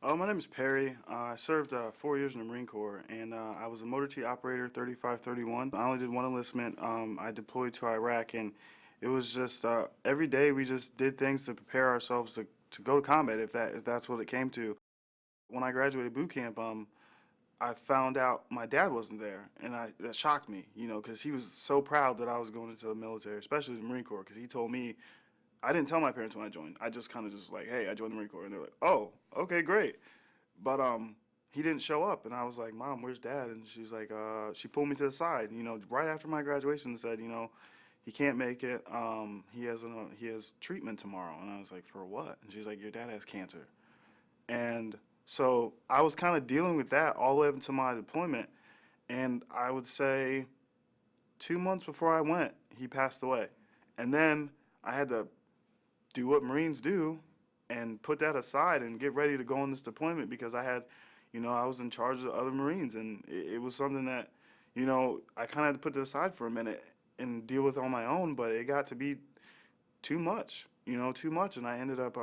My name is Perry. I served 4 years in the Marine Corps, and I was a motor T operator, 3531. I only did one enlistment. I deployed to Iraq, and it was just every day we just did things to prepare ourselves to go to combat if that's what it came to. When I graduated boot camp, I found out my dad wasn't there, and that shocked me, because he was so proud that I was going into the military, especially the Marine Corps, because he told me I didn't tell my parents when I joined. I just kind of just like, hey, I joined the Marine Corps, and they're like, oh, okay, great. But he didn't show up, and I was like, Mom, where's Dad? And she's like, she pulled me to the side, right after my graduation, and said, he can't make it. He has treatment tomorrow, and I was like, for what? And she's like, your dad has cancer. And so I was kind of dealing with that all the way up until my deployment, and I would say 2 months before I went, he passed away, and then I had to do what Marines do and put that aside and get ready to go on this deployment because I was in charge of the other Marines, and it was something that, I kind of had to put it aside for a minute and deal with on my own, but it got to be too much, too much, and I ended up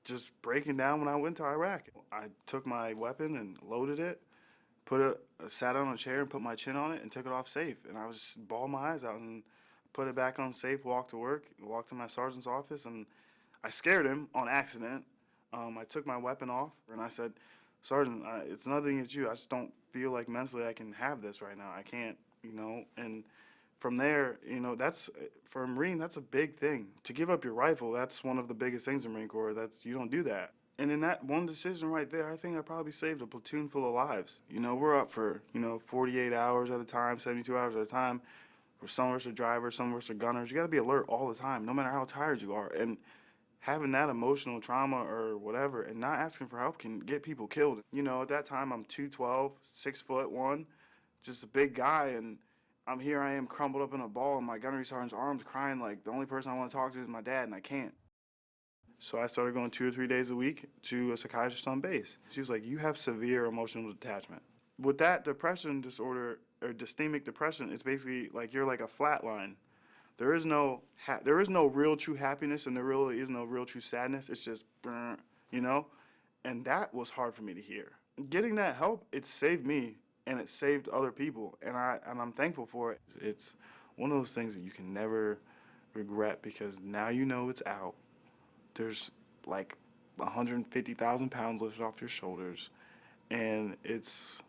just breaking down when I went to Iraq. I took my weapon and loaded it, sat on a chair and put my chin on it and took it off safe, and I was just bawling my eyes out and put it back on safe, walked to work, walked to my sergeant's office, and I scared him on accident. I took my weapon off, and I said, Sergeant, it's nothing against you. I just don't feel like mentally I can have this right now. I can't, and from there, for a Marine, that's a big thing. To give up your rifle, that's one of the biggest things in the Marine Corps. You don't do that. And in that one decision right there, I think I probably saved a platoon full of lives. We're up for, 48 hours at a time, 72 hours at a time. Some of us are drivers, some of us are gunners. You got to be alert all the time, no matter how tired you are. And having that emotional trauma or whatever and not asking for help can get people killed. At that time, I'm 212, 6'1", just a big guy, and I am crumbled up in a ball in my gunnery sergeant's arms crying like the only person I want to talk to is my dad, and I can't. So I started going 2 or 3 days a week to a psychiatrist on base. She was like, you have severe emotional detachment. With that depression disorder, or dystemic depression, it's basically like you're like a flat line. There is no real true happiness, and there really is no real true sadness. It's just, you know? And that was hard for me to hear. Getting that help, it saved me, and it saved other people, and I'm thankful for it. It's one of those things that you can never regret because now you know it's out. There's like 150,000 pounds lifted off your shoulders, and it's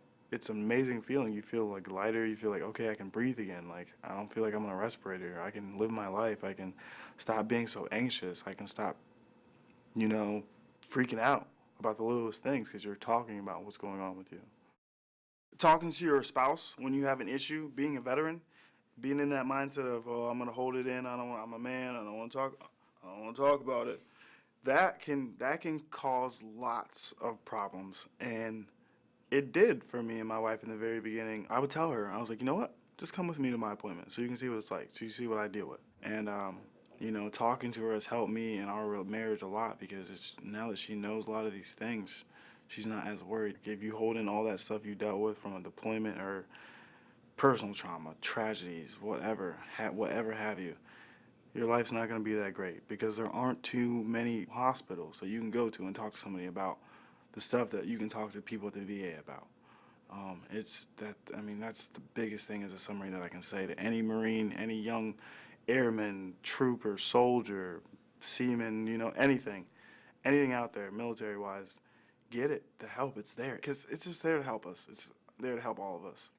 an amazing feeling. You feel like lighter. You feel like, okay, I can breathe again. Like, I don't feel like I'm on a respirator. I can live my life. I can stop being so anxious. I can stop, freaking out about the littlest things because you're talking about what's going on with you. Talking to your spouse when you have an issue, being a veteran, being in that mindset of, oh, I'm gonna hold it in. I'm a man. I don't want to talk. I don't want to talk about it. That can cause lots of problems, and it did for me and my wife in the very beginning. I would tell her, I was like, you know what? Just come with me to my appointment so you can see what it's like, so you see what I deal with. And, talking to her has helped me in our marriage a lot because now that she knows a lot of these things, she's not as worried. If you hold in all that stuff you dealt with from a deployment or personal trauma, tragedies, whatever have you, your life's not going to be that great because there aren't too many hospitals that you can go to and talk to somebody about the stuff that you can talk to people at the VA about. That's the biggest thing as a summary that I can say to any Marine, any young airman, trooper, soldier, seaman, anything out there, military-wise, get it, the help, it's there. Because it's just there to help us. It's there to help all of us.